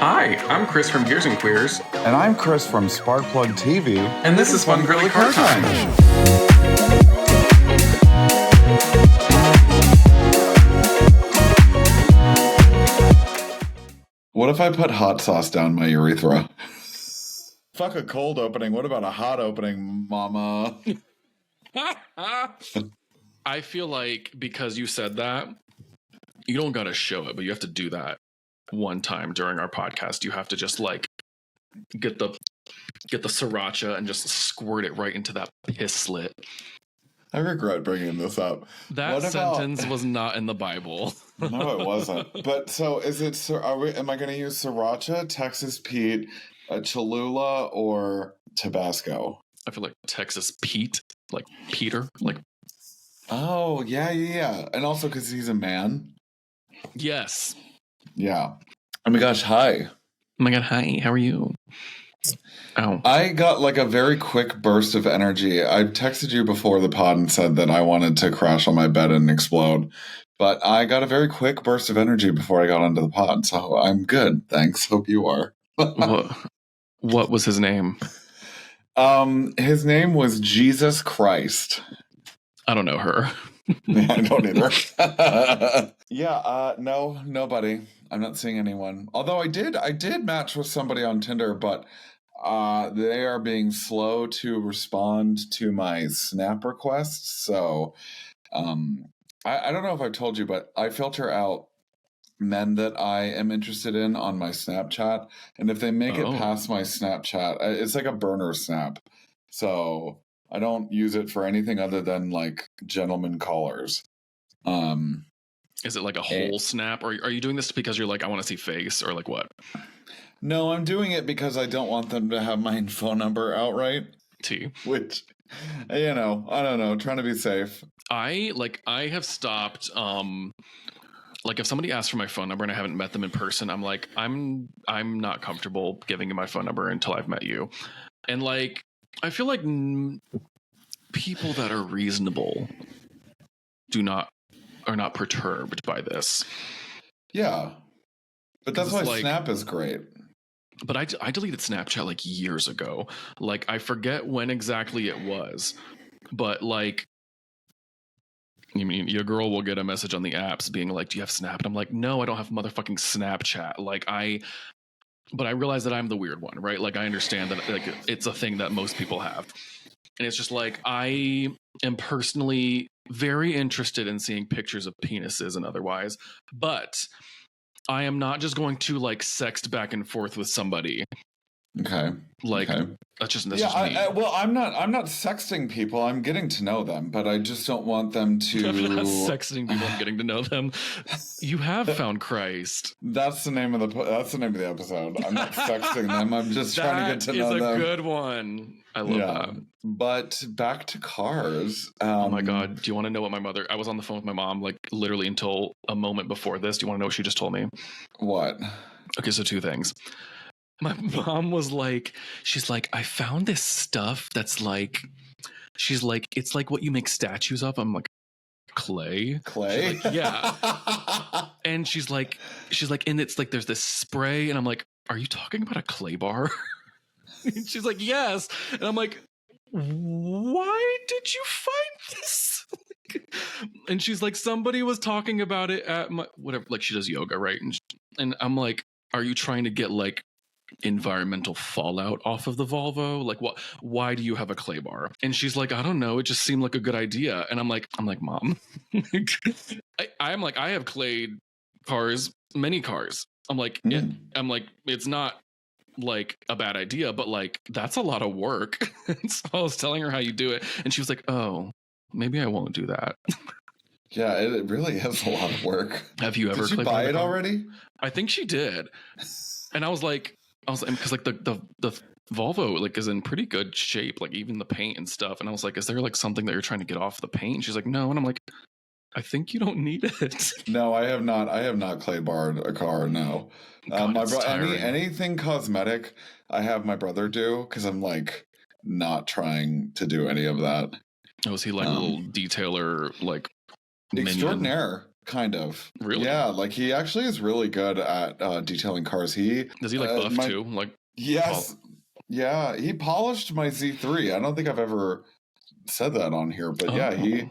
Hi, I'm Chris from Gears and Queers. And I'm Chris from Sparkplug TV. And this is Fun Girly Car Time. What if I put hot sauce down my urethra? Fuck a cold opening. What about a hot opening, mama? I feel like because you said that, you don't gotta show it, but you have to do that one time during our podcast. You have to just like get the sriracha and just squirt it right into that piss slit. I regret bringing this up. That sentence was not in the Bible. No, it wasn't. But so is it? Am I going to use sriracha, Texas Pete, Cholula, or Tabasco? I feel like Texas Pete, like Peter, like. Oh yeah, and also because he's a man. Yes. Yeah. Oh my gosh! Hi. Oh my god! Hi. How are you? Oh. I got like a very quick burst of energy. I texted you before the pod and said that I wanted to crash on my bed and explode. But I got a very quick burst of energy before I got onto the pod, so I'm good. Thanks. Hope you are. What was his name? His name was Jesus Christ. I don't know her. Yeah, I don't either. No, nobody. I'm not seeing anyone. Although I did match with somebody on Tinder, but they are being slow to respond to my Snap requests. So I don't know if I've told you, but I filter out men that I am interested in on my Snapchat. And if they make it past my Snapchat, it's like a burner snap. So I don't use it for anything other than like gentleman callers. Is it like a whole snap, or are you doing this because you're like, I want to see face, or like what? No, I'm doing it because I don't want them to have my phone number outright. Which, I don't know, trying to be safe. I have stopped. Like if somebody asks for my phone number and I haven't met them in person, I'm like, I'm not comfortable giving you my phone number until I've met you. And like, I feel like people that are reasonable are not perturbed by this. Yeah. But that's why like, Snap is great. But I deleted Snapchat like years ago. Like I forget when exactly it was. But like, you mean your girl will get a message on the apps being like, do you have Snap? And I'm like, no, I don't have motherfucking Snapchat. Like but I realize that I'm the weird one, right? Like I understand that like it's a thing that most people have. And it's just like, I am personally very interested in seeing pictures of penises and otherwise, but I am not just going to like sext back and forth with somebody. Okay. That's just me. Well, I'm not sexting people. I'm getting to know them, but I just don't want them to. I'm not sexting people. I'm getting to know them. You have found Christ. That's the name of the episode. I'm not sexting them. I'm just trying to get to know them. That is a good one. I love that. But back to cars. Oh my god! Do you want to know what I was on the phone with my mom like literally until a moment before this. Do you want to know what she just told me? What? Okay, so two things. My mom was like, she's like, I found this stuff that's like, she's like, it's like what you make statues of. I'm like, clay? Clay? Like, yeah. And she's like, and it's like, there's this spray. And I'm like, are you talking about a clay bar? And she's like, yes. And I'm like, why did you find this? And she's like, somebody was talking about it at my, whatever, like she does yoga, right? And I'm like, are you trying to get like environmental fallout off of the Volvo? Like what? Why do you have a clay bar? And she's like, I don't know, it just seemed like a good idea. And I'm like, Mom, I'm like, I have clay cars, many cars. I'm like, it's not like a bad idea, but like that's a lot of work. So I was telling her how you do it, and she was like, oh, maybe I won't do that. Yeah, it really is a lot of work. Have you ever? Did you buy it already? I think she did. And I was like, because like the Volvo like is in pretty good shape, like even the paint and stuff. And I was like, is there like something that you're trying to get off the paint? And she's like, no. And I'm like, I think you don't need it. No, I have not clay barred a car. No, God, my anything cosmetic, I have my brother do because I'm like not trying to do any of that. Oh, is he like a little detailer like extraordinaire? Kind of. Really? Yeah, like he actually is really good at detailing cars. Does he like buff too? Like, yes. Yeah, he polished my Z3. I don't think I've ever said that on here, but he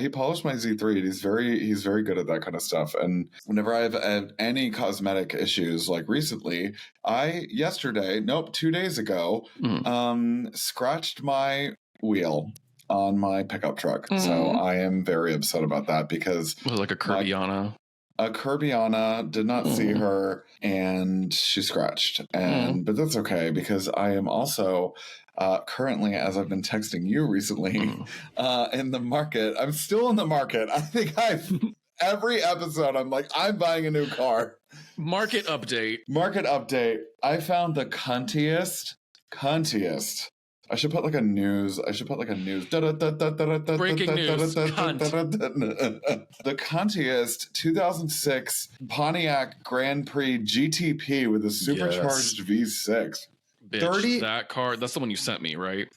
polished my Z3 and he's very good at that kind of stuff. And whenever I've had any cosmetic issues like recently, 2 days ago, scratched my wheel on my pickup truck. So I am very upset about that because was it like a Kirbyana? A Kirbyana did not see her and she scratched. But that's okay because I am also currently, as I've been texting you recently, in the market. I'm still in the market. I think every episode I'm like, I'm buying a new car. Market update. I found the cuntiest. I should put like a news. Breaking news. Cunt. The cuntiest 2006 Pontiac Grand Prix GTP with a supercharged V6. Bitch, that car, that's the one you sent me, right?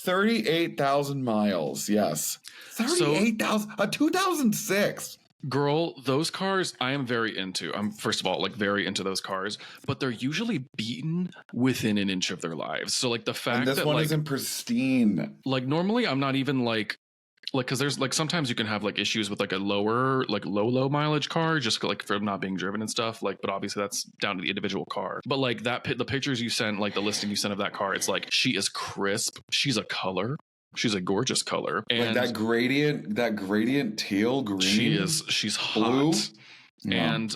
38,000 miles, yes. 38,000, a 2006. Girl, those cars I am very into. I'm, first of all, like very into those cars, but they're usually beaten within an inch of their lives. So like the fact and this that one like isn't pristine. Like normally I'm not even like because there's like sometimes you can have like issues with like a low mileage car just like from not being driven and stuff, like, but obviously that's down to the individual car. But like the pictures you sent, like the listing you sent of that car, it's like she is crisp, she's a color, she's a gorgeous color, and like that gradient teal green, she's blue. hot. Yeah. And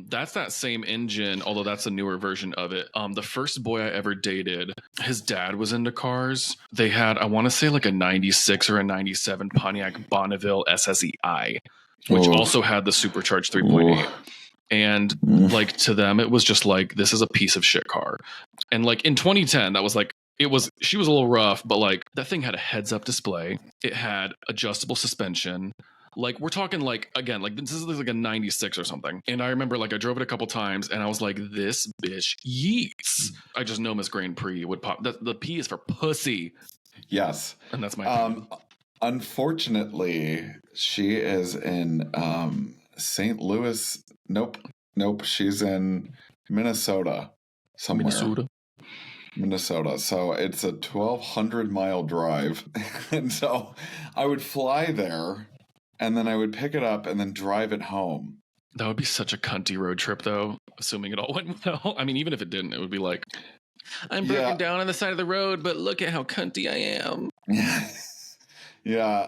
that's that same engine, although that's a newer version of it. The first boy I ever dated, his dad was into cars. They had, I want to say like a 96 or a 97 Pontiac Bonneville SSEI, which also had the supercharged 3.8. And like to them, it was just like, this is a piece of shit car. And like in 2010, that was like, she was a little rough, but like that thing had a heads up display. It had adjustable suspension. Like we're talking like, again, like this is like a 96 or something. And I remember like I drove it a couple times and I was like, this bitch yeets. I just know Miss Grand Prix would pop. The P is for pussy. Yes. And that's my unfortunately, she is in St. Louis. Nope. She's in Minnesota somewhere. Minnesota. So it's a 1,200 mile drive. And so I would fly there. And then I would pick it up and then drive it home. That would be such a cunty road trip, though, assuming it all went well. I mean, even if it didn't, it would be like, I'm broken down on the side of the road, but look at how cunty I am. Yeah.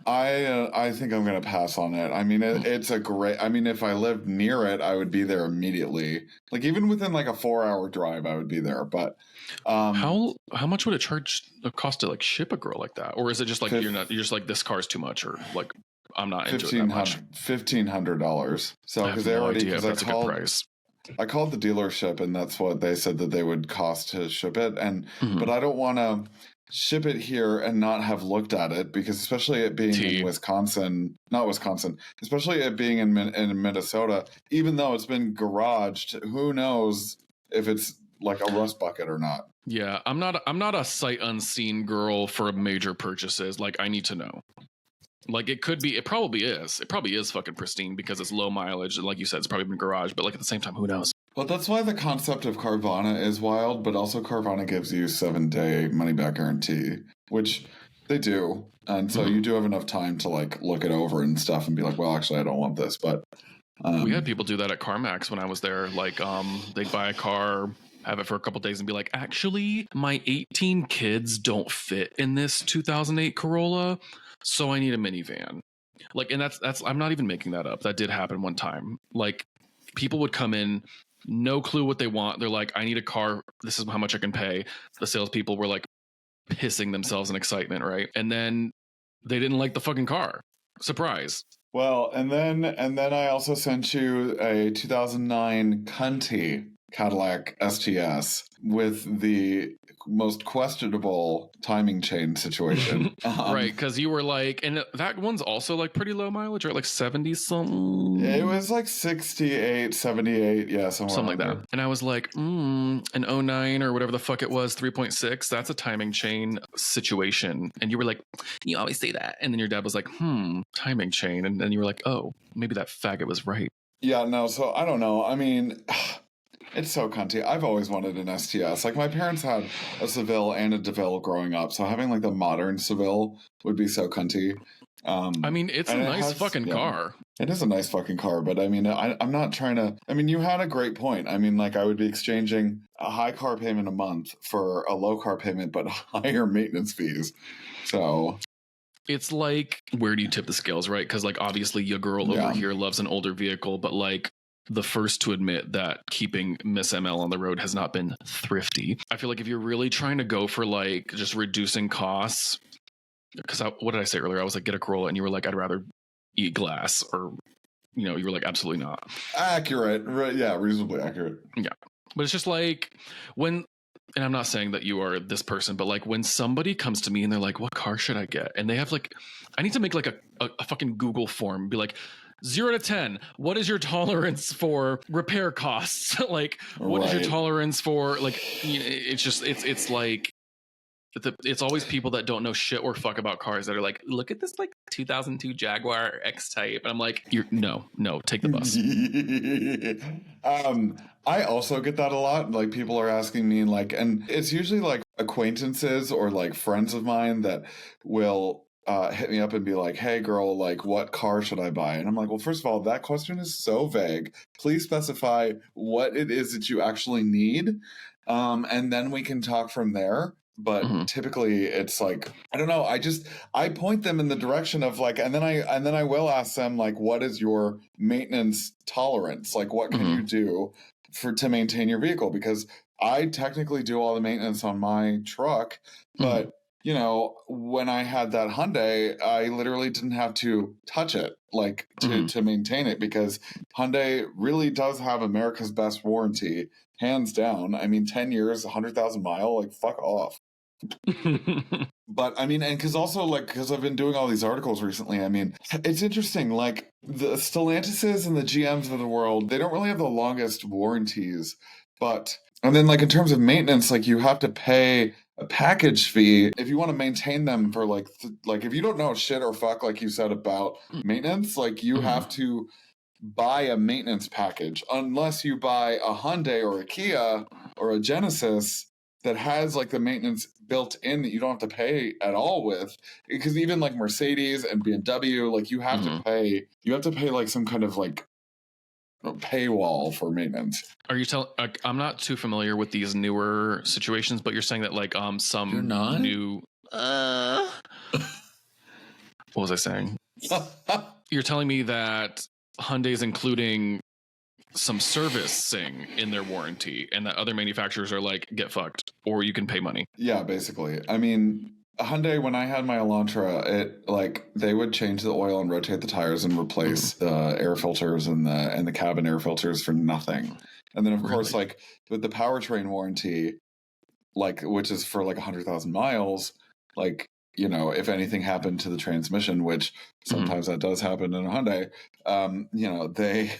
I think I'm going to pass on it. I mean, it's a great, I mean, if I lived near it, I would be there immediately. Like even within like a 4-hour drive, I would be there. But how much would it cost to like ship a girl like that? Or is it just like you're just like, this car's too much, or like I'm not into it that much? $1,500. So because they already, because that's a good price. I called the dealership and that's what they said that they would cost to ship it. And but I don't want to ship it here and not have looked at it, because especially it being in especially it being in Minnesota, even though it's been garaged, who knows if it's like a rust bucket or not. Yeah, I'm not a sight unseen girl for major purchases. Like I need to know. Like it probably is fucking pristine because it's low mileage, and like you said, it's probably been garaged, but like at the same time, who knows? Well, that's why the concept of Carvana is wild, but also Carvana gives you 7-day money-back guarantee, which they do. And so you do have enough time to like look it over and stuff and be like, well, actually, I don't want this. But we had people do that at CarMax when I was there. Like they'd buy a car, have it for a couple days and be like, actually, my 18 kids don't fit in this 2008 Corolla, so I need a minivan. Like, and that's I'm not even making that up. That did happen one time. Like people would come in, no clue what they want. They're like, I need a car. This is how much I can pay. The salespeople were like pissing themselves in excitement, right? And then they didn't like the fucking car. Surprise. Well, and then I also sent you a 2009 Cunty Cadillac STS with the most questionable timing chain situation. Right, because you were like, and that one's also like pretty low mileage, right? Like 70 something. It was like 68, 78, yeah, Something like that. And I was like, an 09 or whatever the fuck it was, 3.6, that's a timing chain situation. And you were like, you always say that. And then your dad was like, timing chain. And then you were like, oh, maybe that faggot was right. Yeah, no, so I don't know. I mean, it's so cunty. I've always wanted an STS. Like, my parents had a Seville and a DeVille growing up, so having like the modern Seville would be so cunty. I mean, it's a nice fucking car. It is a nice fucking car, but I mean, I'm not trying to. I mean, you had a great point. I mean, like, I would be exchanging a high car payment a month for a low car payment, but higher maintenance fees. So it's like, where do you tip the scales, right? Because, like, obviously your girl over here loves an older vehicle, but like, the first to admit that keeping Miss ML on the road has not been thrifty. I feel like if you're really trying to go for like just reducing costs, because what did I say earlier? I was like, get a Corolla, and you were like, I'd rather eat glass, or you were like, absolutely not. Accurate, right? Yeah, reasonably accurate. Yeah, but it's just like when, and I'm not saying that you are this person, but like when somebody comes to me and they're like, what car should I get? And they have like, I need to make like a fucking Google form, be like, 0 to 10, what is your tolerance for repair costs? Like, what is your tolerance for, like, it's just, it's like, it's always people that don't know shit or fuck about cars that are like, look at this like 2002 Jaguar X-Type. And I'm like, no, take the bus. I also get that a lot. Like, people are asking me, like, and it's usually like acquaintances or like friends of mine that will hit me up and be like, hey girl, like, what car should I buy? And I'm like, well, first of all, that question is so vague. Please specify what it is that you actually need. And then we can talk from there. But typically it's like, I don't know. I point them in the direction of like, and then I will ask them like, what is your maintenance tolerance? Like, what can you do to maintain your vehicle? Because I technically do all the maintenance on my truck, but when I had that Hyundai, I literally didn't have to touch it, like, to maintain it, because Hyundai really does have America's best warranty, hands down. I mean, 10 years, 100,000 mile, like, fuck off. But I mean, and because I've been doing all these articles recently, I mean, it's interesting, like, the Stellantises and the GMs of the world, they don't really have the longest warranties, and then, like, in terms of maintenance, like, you have to pay a package fee if you want to maintain them for like if you don't know shit or fuck, like you said, about maintenance, like, you have to buy a maintenance package, unless you buy a Hyundai or a Kia or a Genesis that has like the maintenance built in that you don't have to pay at all with. Because even like Mercedes and BMW, like, you have to pay like some kind of like paywall for maintenance. Are you telling? I'm not too familiar with these newer situations, but you're saying that like some You're not? new. What was I saying? You're telling me that Hyundai's including some servicing in their warranty, and that other manufacturers are like, get fucked, or you can pay money. Yeah, basically. I mean, Hyundai, when I had my Elantra, it like they would change the oil and rotate the tires and replace the air filters and the cabin air filters for nothing. And then of course, like, with the powertrain warranty, like, which is for like 100,000 miles, like, if anything happened to the transmission, which sometimes that does happen in a Hyundai, they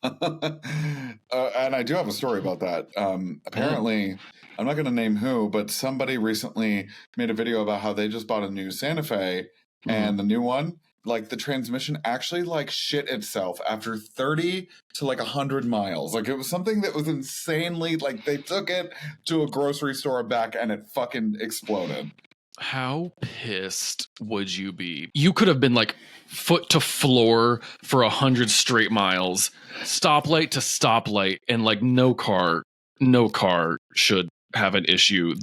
and I do have a story about that. Apparently, I'm not going to name who, but somebody recently made a video about how they just bought a new Santa Fe, and the new one, like, the transmission actually like shit itself after 30 to like 100 miles. Like, it was something that was insanely, like, they took it to a grocery store back and it fucking exploded. How pissed would you be? You could have been like foot to floor for 100 straight miles, stoplight to stoplight, and like no car should have an issue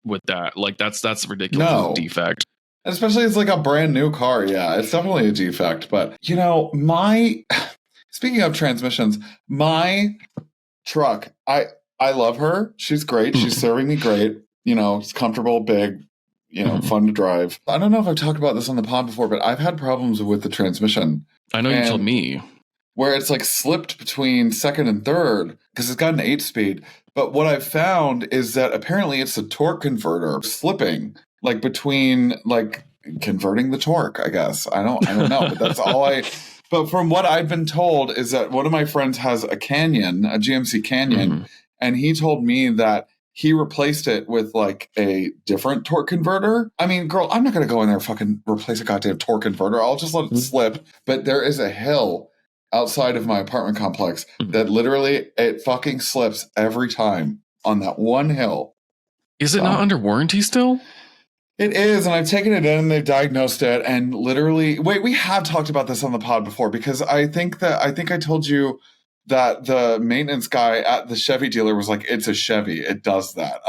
with that. Like, that's ridiculous. No. It's a defect. Especially it's like a brand new car. Yeah, it's definitely a defect. But speaking of transmissions, my truck, I love her. She's great. She's serving me great. It's comfortable, big, fun to drive. I don't know if I've talked about this on the pod before, but I've had problems with the transmission. I know you told me. where it's like slipped between second and third because it's got an 8-speed. But what I've found is that apparently it's the torque converter slipping like between like converting the torque, I guess. I don't know, but that's all but from what I've been told is that one of my friends has a Canyon, a GMC Canyon, and he told me that he replaced it with like a different torque converter. I mean, girl, I'm not going to go in there and fucking replace a goddamn torque converter. I'll just let it slip. But there is a hill outside of my apartment complex that literally it fucking slips every time on that one hill. Is it not under warranty still? It is, and I've taken it in and they've diagnosed it, and literally we have talked about this on the pod before, because I think I told you that the maintenance guy at the Chevy dealer was like, it's a Chevy, it does that.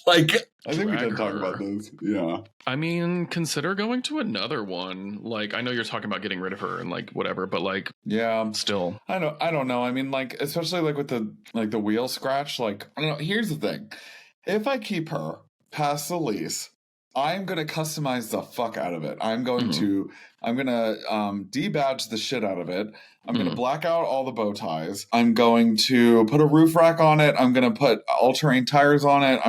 Like, I think we did talk about this. Yeah. I mean, consider going to another one. Like, I know you're talking about getting rid of her and like whatever, but like, yeah, still. I don't know. I mean, like, especially like with the wheel scratch, like, I don't know. Here's the thing. If I keep her past the lease, I'm going to customize the fuck out of it. I'm going to debadge the shit out of it. I'm going to black out all the bow ties. I'm going to put a roof rack on it. I'm going to put all-terrain tires on it.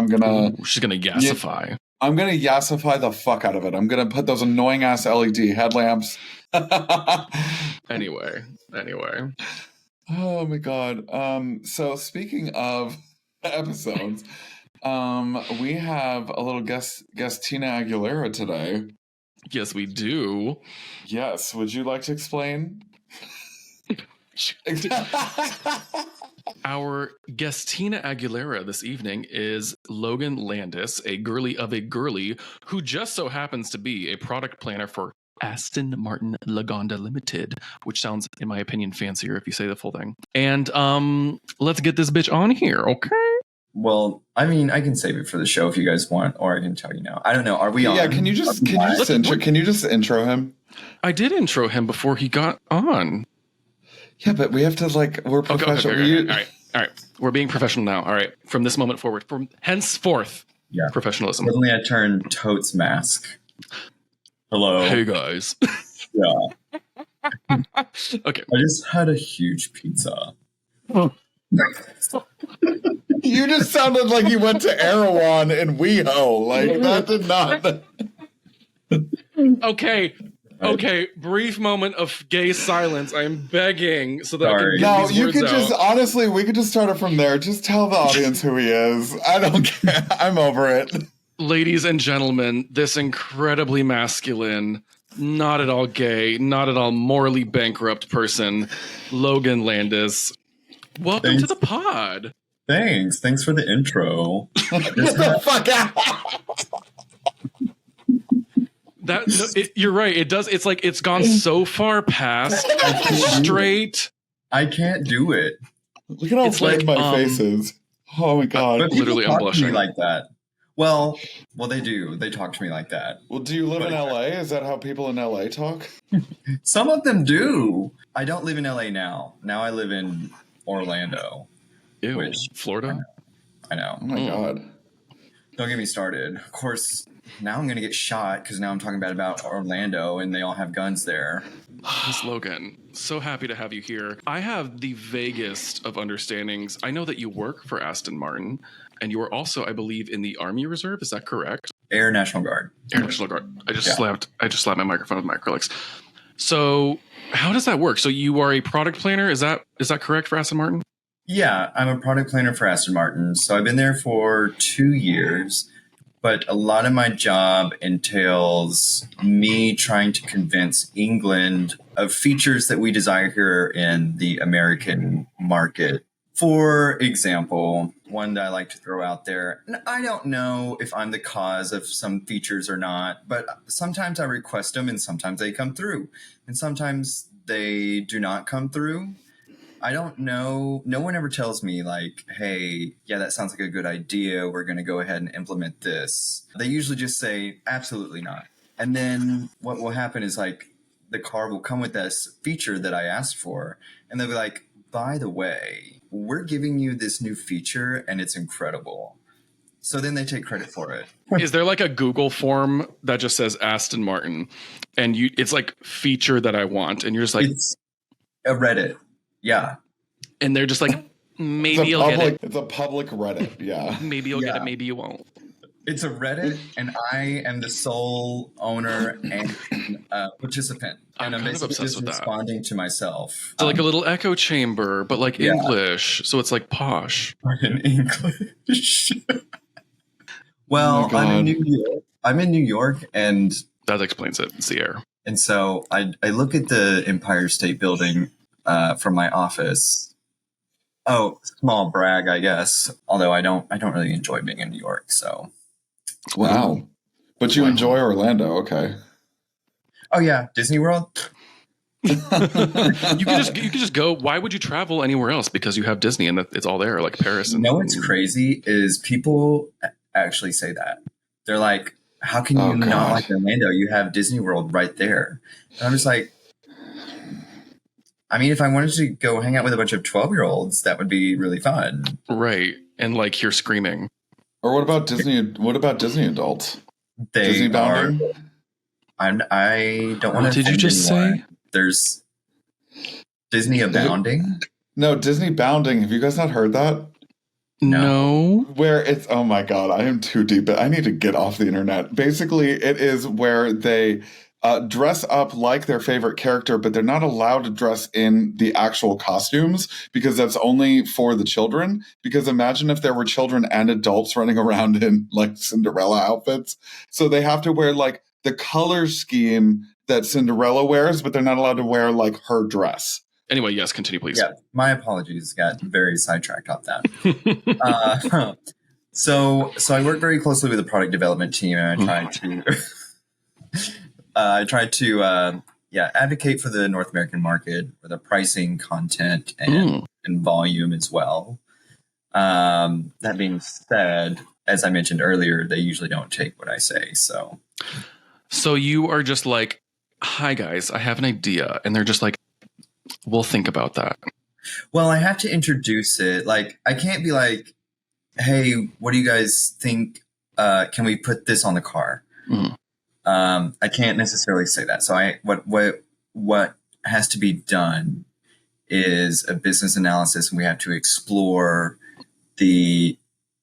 She's going to yassify. I'm going to yassify the fuck out of it. I'm going to put those annoying-ass LED headlamps. Anyway. Oh, my God. So speaking of episodes... we have a little guest Tina Aguilera today. Yes, we do. Yes. Would you like to explain? Our guest Tina Aguilera this evening is Logan Landes, a girly of a girly who just so happens to be a product planner for Aston Martin Lagonda Limited, which sounds, in my opinion, fancier if you say the full thing. And let's get this bitch on here, okay? Well, I mean, I can save it for the show if you guys want, or I can tell you now. I don't know. Are we on? Yeah, can you just intro him? I did intro him before he got on. Yeah, but we have to we're professional. Okay. All right. We're being professional now. All right. From this moment forward, from henceforth, professionalism. Suddenly I turned totes masc. Hello. Hey guys. Yeah. Okay. I just had a huge pizza. You just sounded like you went to Erewhon in WeHo. Like, that did not. Okay. Brief moment of gay silence. I am begging so that I can No, you could just, honestly, we could just start it from there. Just tell the audience who he is. I don't care. I'm over it. Ladies and gentlemen, this incredibly masculine, not at all gay, not at all morally bankrupt person, Logan Landes. Welcome to the pod. Thanks for the intro. Get the fuck out. You're right. It does. It's like it's gone so far past straight. I can't do it. Look at how red my face is. Oh my God. But literally, I'm blushing. To me like that. Well, they do. They talk to me like that. Well, do you live in LA? Is that how people in LA talk? Some of them do. I don't live in LA now. Now I live in Orlando. Ew, Florida? I know. Oh my God. Don't get me started. Of course, now I'm going to get shot because now I'm talking bad about Orlando and they all have guns there. Miss Logan, so happy to have you here. I have the vaguest of understandings. I know that you work for Aston Martin and you are also, I believe, in the Army Reserve. Is that correct? Air National Guard. Air National Guard. I just slapped my microphone with my acrylics. So how does that work? So you are a product planner. Is that correct for Aston Martin? Yeah, I'm a product planner for Aston Martin. So I've been there for 2 years, but a lot of my job entails me trying to convince England of features that we desire here in the American market. For example, one that I like to throw out there, and I don't know if I'm the cause of some features or not, but sometimes I request them and sometimes they come through and sometimes they do not come through. I don't know. No one ever tells me like, hey, yeah, that sounds like a good idea. We're going to go ahead and implement this. They usually just say, absolutely not. And then what will happen is like the car will come with this feature that I asked for. And they'll be like, by the way, we're giving you this new feature and it's incredible. So then they take credit for it. Is there like a Google form that just says Aston Martin and it's like feature that I want and you're just like, it's a Reddit. Yeah. And they're just like, maybe you'll get it. It's a public Reddit. Yeah. Maybe you'll get it. Maybe you won't. It's a Reddit, and I am the sole owner and participant. And I'm kind of obsessed just with that. Responding to myself. So like a little echo chamber, but like English. So it's like posh. In English. Well, I'm in New York, and that explains it. It's the air. And so I look at the Empire State Building from my office. Oh, small brag, I guess. Although I don't really enjoy being in New York. So, wow. But you enjoy Orlando, okay? Oh yeah, Disney World. You can just go. Why would you travel anywhere else? Because you have Disney and it's all there, like Paris. And, what's crazy is people actually say that. They're like, how can you not like Orlando? You have Disney World right there. And I'm just like, I mean, if I wanted to go hang out with a bunch of 12-year-olds, that would be really fun. Right. And like hear screaming. Or what about Disney adults? Disney bounding? I don't want to. What did you just say? There's Disney abounding. No, Disney bounding. Have you guys not heard that? No. Where it's, oh my God, I am too deep. I need to get off the internet. Basically, it is where they dress up like their favorite character, but they're not allowed to dress in the actual costumes because that's only for the children. Because imagine if there were children and adults running around in like Cinderella outfits. So they have to wear like the color scheme that Cinderella wears, but they're not allowed to wear like her dress. Anyway, yes, continue, please. Yeah, my apologies. Got very sidetracked off that. So I work very closely with the product development team, and I try to advocate for the North American market for the pricing, content, and volume as well. That being said, as I mentioned earlier, they usually don't take what I say. So you are just like, hi guys, I have an idea, and they're just like, we'll think about that. Well, I have to introduce it. Like, I can't be like, hey, what do you guys think? Can we put this on the car? I can't necessarily say that. So what has to be done is a business analysis, and we have to explore the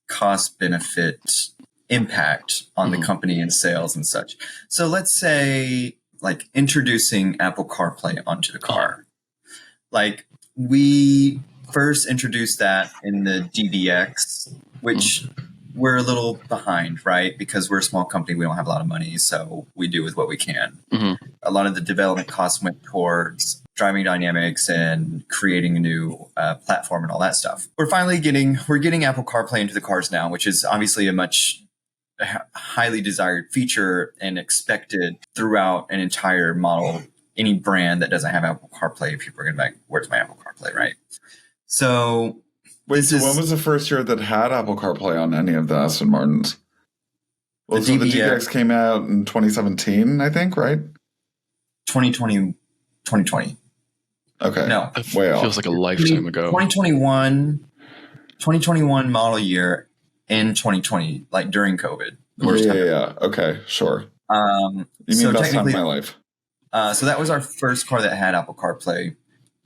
cost benefit impact on the company and sales and such. So let's say like introducing Apple CarPlay onto the car. Like we first introduced that in the DDX, which we're a little behind, right? Because we're a small company. We don't have a lot of money. So we do with what we can. A lot of the development costs went towards driving dynamics and creating a new platform and all that stuff. We're getting Apple CarPlay into the cars now, which is obviously a much highly desired feature and expected throughout an entire model. Any brand that doesn't have Apple CarPlay, people are going to be like, where's my Apple CarPlay, right? So when was the first year that had Apple CarPlay on any of the Aston Martins? Well, the DBX came out in 2017, I think, right? 2020. Okay. No. It feels like a lifetime ago. 2021 model year in 2020, like during COVID. Yeah. Okay, sure. You mean best time of my life. So that was our first car that had Apple CarPlay.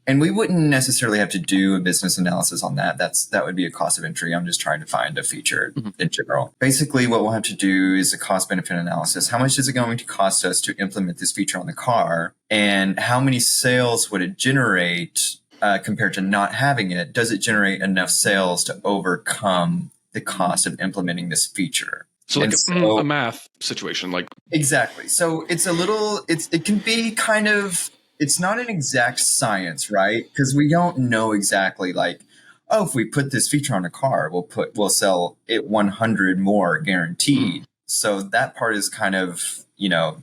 And we wouldn't necessarily have to do a business analysis on that. That would be a cost of entry. I'm just trying to find a feature in general. Basically, what we'll have to do is a cost benefit analysis. How much is it going to cost us to implement this feature on the car? And how many sales would it generate compared to not having it? Does it generate enough sales to overcome the cost of implementing this feature? So like a math situation, like exactly. So it can be kind of, it's not an exact science, right? Because we don't know exactly like, oh, if we put this feature on a car, we'll sell it 100 more guaranteed. So that part is kind of a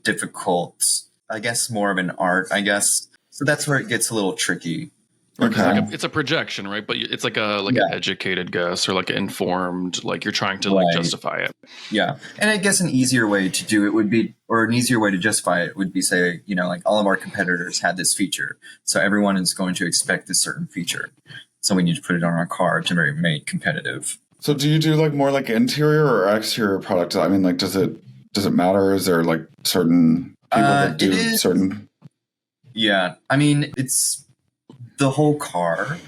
difficult, I guess, more of an art, I guess. So that's where it gets a little tricky. Okay. It's a projection, right? But it's like an educated guess or like an informed, like you're trying to like justify it. Yeah. And I guess an easier way to do it would be, or an easier way to justify it would be say, like all of our competitors had this feature. So everyone is going to expect this certain feature. So we need to put it on our car to make it competitive. So do you do like more like interior or exterior product? I mean, like, does it matter? Is there like certain people that do certain? Yeah. I mean, the whole car.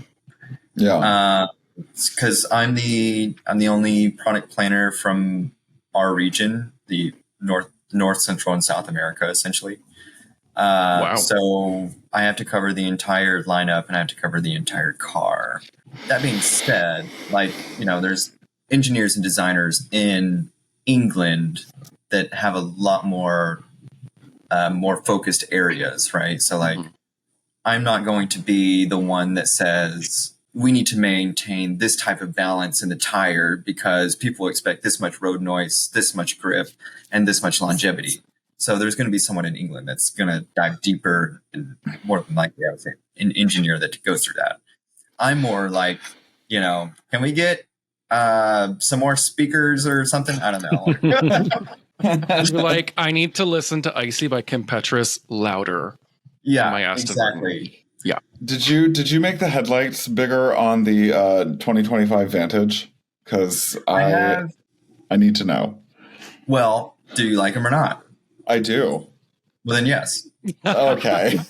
Yeah. Because I'm the only product planner from our region, the North Central and South America, essentially. Wow. So I have to cover the entire lineup and I have to cover the entire car. That being said, like, there's engineers and designers in England that have a lot more focused areas, right? So like, I'm not going to be the one that says we need to maintain this type of balance in the tire because people expect this much road noise, this much grip, and this much longevity. So there's going to be someone in England that's going to dive deeper and more than likely, I would say, an engineer that goes through that. I'm more like, can we get some more speakers or something? I don't know. You're like, I need to listen to Icy by Kim Petras louder. Yeah, my Aston exactly. Martin. Yeah. Did you make the headlights bigger on the 2025 Vantage? Because I need to know. Well, do you like them or not? I do. Well, then yes. Okay.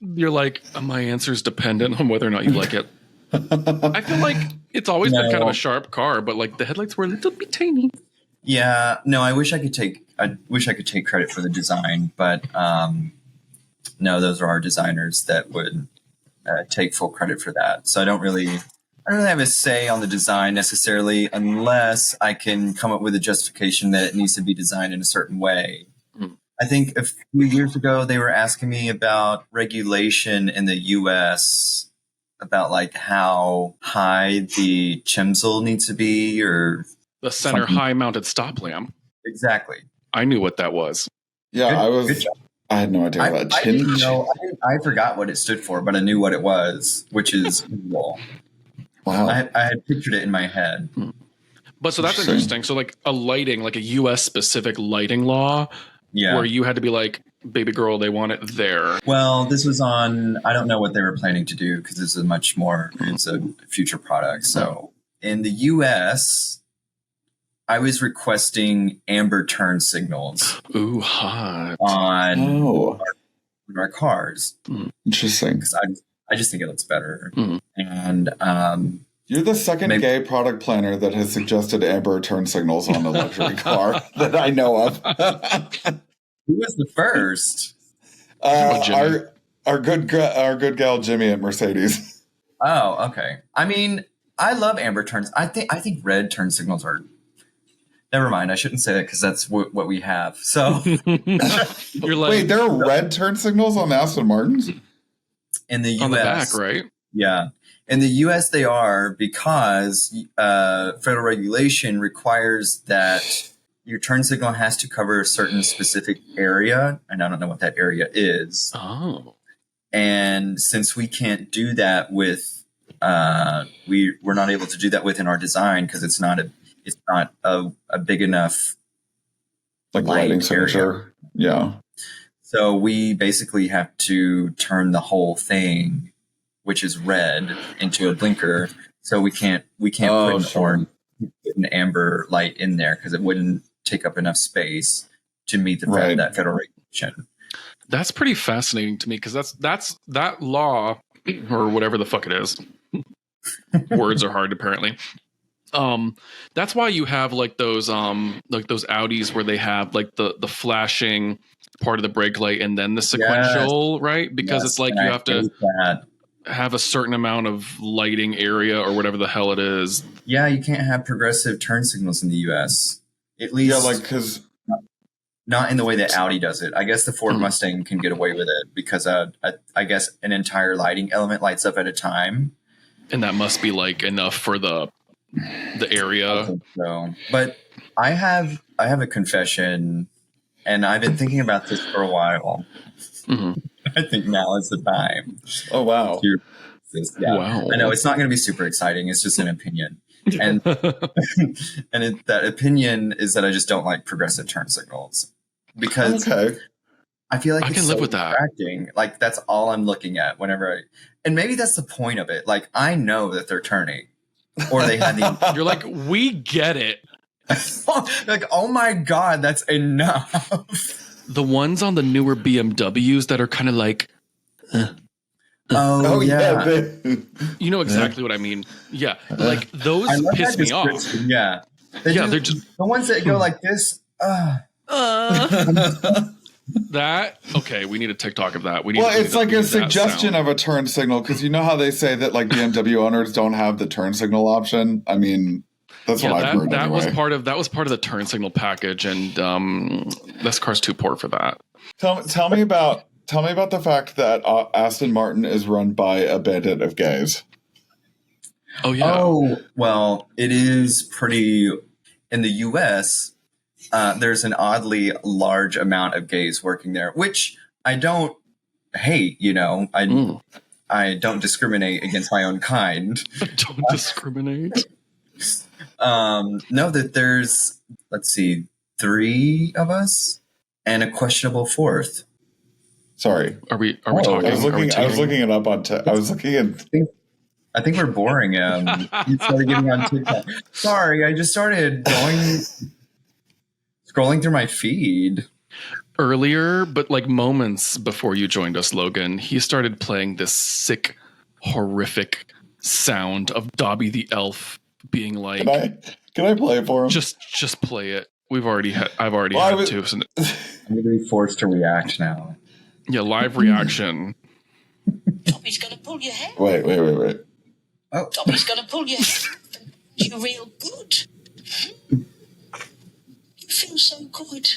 You're like, my answer is dependent on whether or not you like it. I feel like it's always been kind of a sharp car, but like the headlights were a little bit tiny. Yeah, no, I wish I could take credit for the design, but no, those are our designers that would take full credit for that. So I don't really have a say on the design necessarily, unless I can come up with a justification that it needs to be designed in a certain way. I think a few years ago they were asking me about regulation in the U.S. about like how high the chimsel needs to be, or the center high mounted stop lamp. Exactly. I knew what that was. Yeah, good job. I had no idea what that chin. I forgot what it stood for, but I knew what it was, which is cool. Wow. I had pictured it in my head. But so that's interesting. So like a lighting, like a U.S. specific lighting law, where you had to be like, baby girl, they want it there. Well, this was on, I don't know what they were planning to do because this is much more, it's a future product. So in the U.S., I was requesting amber turn signals. Ooh, hot. On our cars. Interesting. Because I just think it looks better. And you're the second gay product planner that has suggested amber turn signals on a luxury car that I know of. Who was the first? Our good gal Jimmy at Mercedes. Oh, okay. I mean, I love amber turns. I think red turn signals are. Never mind. I shouldn't say that because that's what we have. So you're like, wait, there are red turn signals on the Aston Martins in the U.S. On the back, right? Yeah, in the U.S. they are, because federal regulation requires that your turn signal has to cover a certain specific area, and I don't know what that area is. Oh, and since we can't do that with, we're not able to do that within our design because it's not a big enough like lighting signature. Yeah. So we basically have to turn the whole thing, which is red, into a blinker. So we can't put an amber light in there because it wouldn't take up enough space to meet that federal regulation. That's pretty fascinating to me because that's that law, or whatever the fuck it is. Words are hard, apparently. That's why you have like those Audis where they have like the flashing part of the brake light and then the sequential, right? Because it's like you have to have a certain amount of lighting area or whatever the hell it is. Yeah, you can't have progressive turn signals in the US. At least because not in the way that Audi does it. I guess the Ford Mustang can get away with it because I guess an entire lighting element lights up at a time. And that must be like enough for the area. I think so. But I have a confession, and I've been thinking about this for a while. I think now is the time. Oh wow! Yeah. Wow. I know it's not going to be super exciting. It's just an opinion, and that opinion is that I just don't like progressive turn signals because I feel like I can live with that. Like that's all I'm looking at whenever and maybe that's the point of it. Like I know that they're turning. Or they had the. You're like, we get it. Like, oh my God, that's enough. The ones on the newer BMWs that are kind of like, Oh, yeah. You know exactly what I mean. Yeah, like those I love piss that me off. description. Yeah. They're just the ones that go like this. that. Okay, we need a TikTok of that. We need. Well, we it's need like we a need that suggestion sound. of a turn signal, because you know how they say that like BMW owners don't have the turn signal option. I mean, that's what I've heard that anyway. was part of the turn signal package, and this car's too poor for that. Tell me about the fact that Aston Martin is run by a bandit of gays. Oh yeah. Oh, well, it is pretty. In the U.S., there's an oddly large amount of gays working there, which I don't hate. I don't discriminate against my own kind. Don't discriminate. No, that there's, let's see, 3 of us and a questionable 4th. Sorry, Are we talking? I was looking it up on. I was looking at. I think we're boring him. He started getting on TikTok. Sorry, I just started scrolling through my feed. Earlier, but like moments before you joined us, Logan, he started playing this sick, horrific sound of Dobby the elf being like, Can I play it for him? Just play it. I've already had to. I'm going to be forced to react now. Yeah, live reaction. Dobby's gonna pull your hair. Wait. Oh. Dobby's gonna pull your hair. You're real good. You feel so good.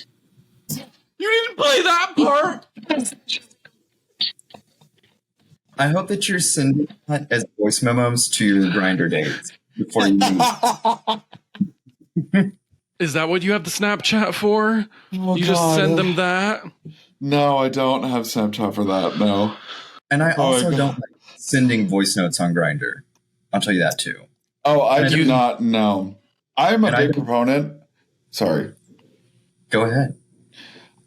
You didn't play that part. I hope that you're sending that as voice memos to your Grindr dates before you leave. Is that what you have the Snapchat for? Oh, you just send them that? No, I don't have Snapchat for that. No. And I also don't like sending voice notes on Grindr. I'll tell you that too. Oh, I do not know. I'm a big proponent. Sorry. Go ahead.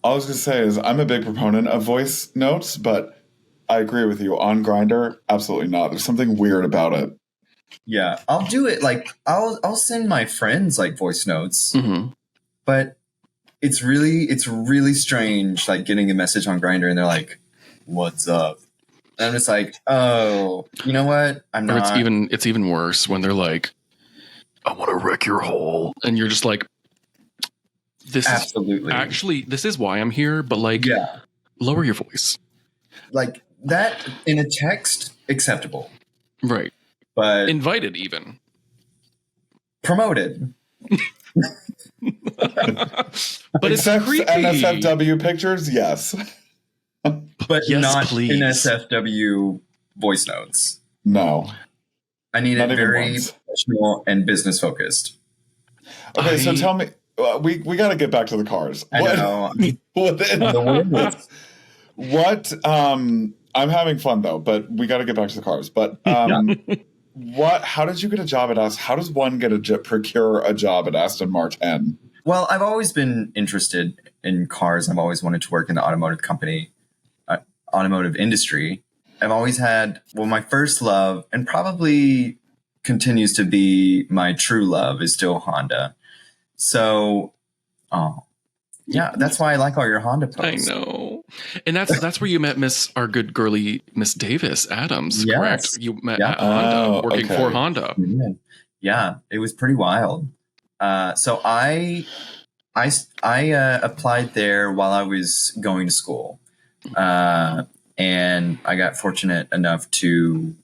All I was going to say is I'm a big proponent of voice notes, but I agree with you. On Grindr, absolutely not. There's something weird about it. Yeah, I'll do it. Like I'll send my friends like voice notes, but it's really strange. Like getting a message on Grindr and they're like, "What's up?" And I'm just like, "Oh, you know what? I'm not." It's even worse when they're like, "I want to wreck your hole," and you're just like, "This is why I'm here." But like, lower your voice. Like that in a text, acceptable, right? But invited, even promoted. But it's creepy. NSFW pictures, yes. But yes, not please. NSFW voice notes. No. I need it very professional and business focused. Okay, so tell me, we got to get back to the cars. I know. What, I'm having fun though, but we got to get back to the cars. But how did you get a job at Aston? How does one procure a job at Aston Martin? Well, I've always been interested in cars. I've always wanted to work in the automotive industry. I've always had, my first love, and probably continues to be my true love, is still Honda. So, that's why I like all your Honda posts. I know. And that's where you met our good girly Miss Davis Adams, yes. Correct? You met at Honda, working for Honda. Yeah, it was pretty wild. So I applied there while I was going to school. And I got fortunate enough to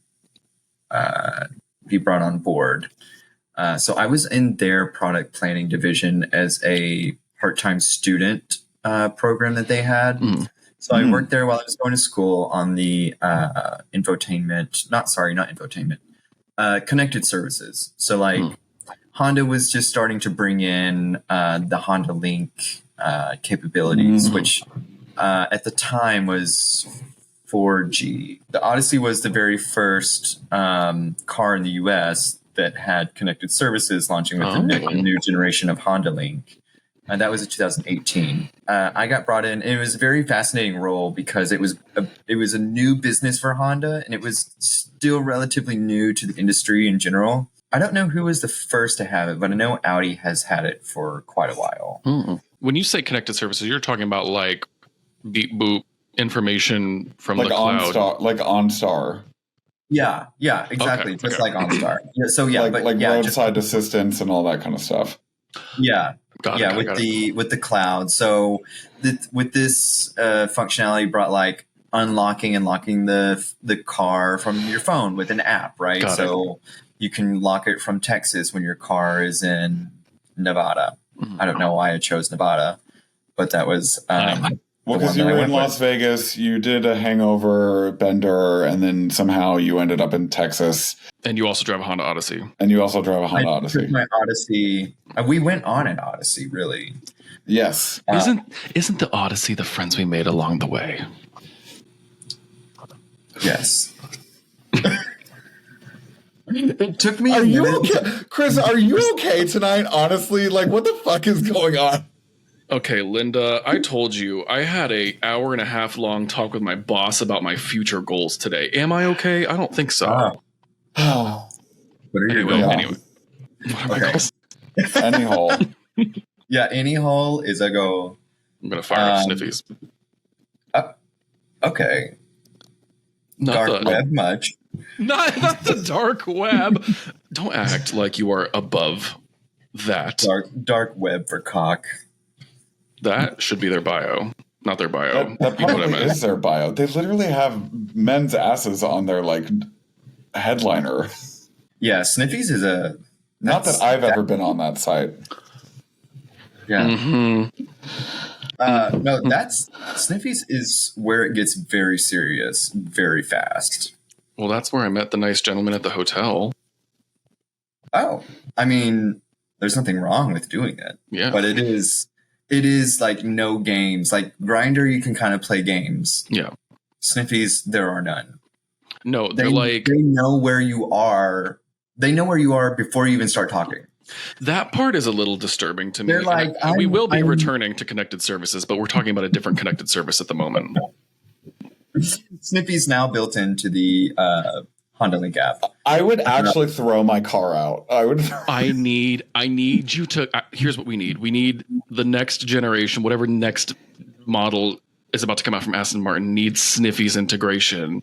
be brought on board. So I was in their product planning division as a part-time student program that they had. So I worked there while I was going to school on the connected services. So like Honda was just starting to bring in the Honda Link capabilities, which at the time was 4G. The Odyssey was the very first car in the US that had connected services, launching with the new generation of Honda Link. And that was in 2018. I got brought in, and it was a very fascinating role because it was a new business for Honda, and it was still relatively new to the industry in general. I don't know who was the first to have it, but I know Audi has had it for quite a while. When you say connected services, you're talking about like beep boop, information from like the cloud. OnStar. Yeah, exactly. Okay, Just okay. like OnStar. Yeah, so yeah, like but yeah, roadside assistance and all that kind of stuff. Yeah, Got yeah, it. with the cloud. So with this functionality, brought like unlocking and locking the car from your phone with an app, right? Got it. So you can lock it from Texas when your car is in Nevada. I don't know why I chose Nevada, but that was Well, because you were in Las Vegas, you did a hangover bender, and then somehow you ended up in Texas. And you also drive a Honda Odyssey. And you also drive a Honda I Odyssey. took my Odyssey. We went on an Odyssey, really. Yes. Isn't the Odyssey the friends we made along the way? Yes. It took me Are a you minute. okay? Chris, are you okay tonight? Honestly, like, what the fuck is going on? Okay, Linda, I told you I had a hour and a half long talk with my boss about my future goals today. Am I okay? I don't think so. Oh. What are your Anyway, goals? anyway. What are my Okay. goals? Any hole. Yeah, any hole is a goal. I'm gonna fire up Sniffies. Okay. Not Dark the web much. not the dark web. Don't act like you are above that. Dark web for cock. That should be their bio, not their bio. That You know what I probably meant. is their bio. They literally have men's asses on their, like, headliner. Yeah, Sniffies is a... Not that I've ever been on that site. Yeah. Mm-hmm. No, that's... Sniffies is where it gets very serious very fast. Well, that's where I met the nice gentleman at the hotel. Oh, I mean, there's nothing wrong with doing it. Yeah. But it is like no games. Like Grindr, you can kind of play games. Yeah. Sniffies, there are none. No, they're like... They know where you are. They know where you are before you even start talking. That part is a little disturbing to me. They're like, And we will be returning to connected services, but we're talking about a different connected service at the moment. Sniffies now built into the Honda Link app. I would actually throw my car out. I need you to... here's what we need. We need the next generation, whatever next model is about to come out from Aston Martin, needs Sniffies integration.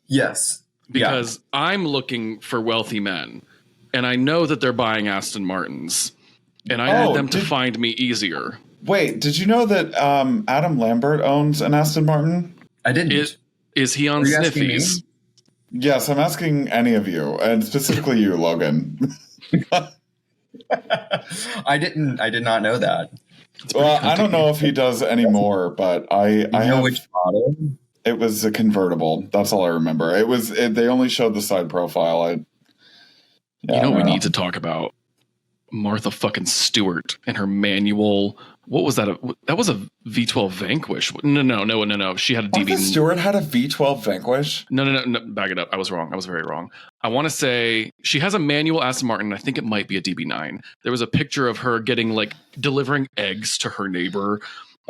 Yes. Because I'm looking for wealthy men, and I know that they're buying Aston Martins, and I need them to find me easier. Wait, did you know that Adam Lambert owns an Aston Martin? I didn't. Is he on Sniffies? Yes, I'm asking any of you, and specifically you, Logan. I did not know that. Well, I don't know if he does anymore, but I know which model. It was a convertible. That's all I remember. They only showed the side profile. We need to talk about Martha fucking Stewart and her manual. What was that? That was a V12 Vanquish. No. She had a DB. Martha Stewart had a V12 Vanquish? No. Back it up. I was wrong. I was very wrong. I want to say she has a manual Aston Martin. I think it might be a DB9. There was a picture of her getting delivering eggs to her neighbor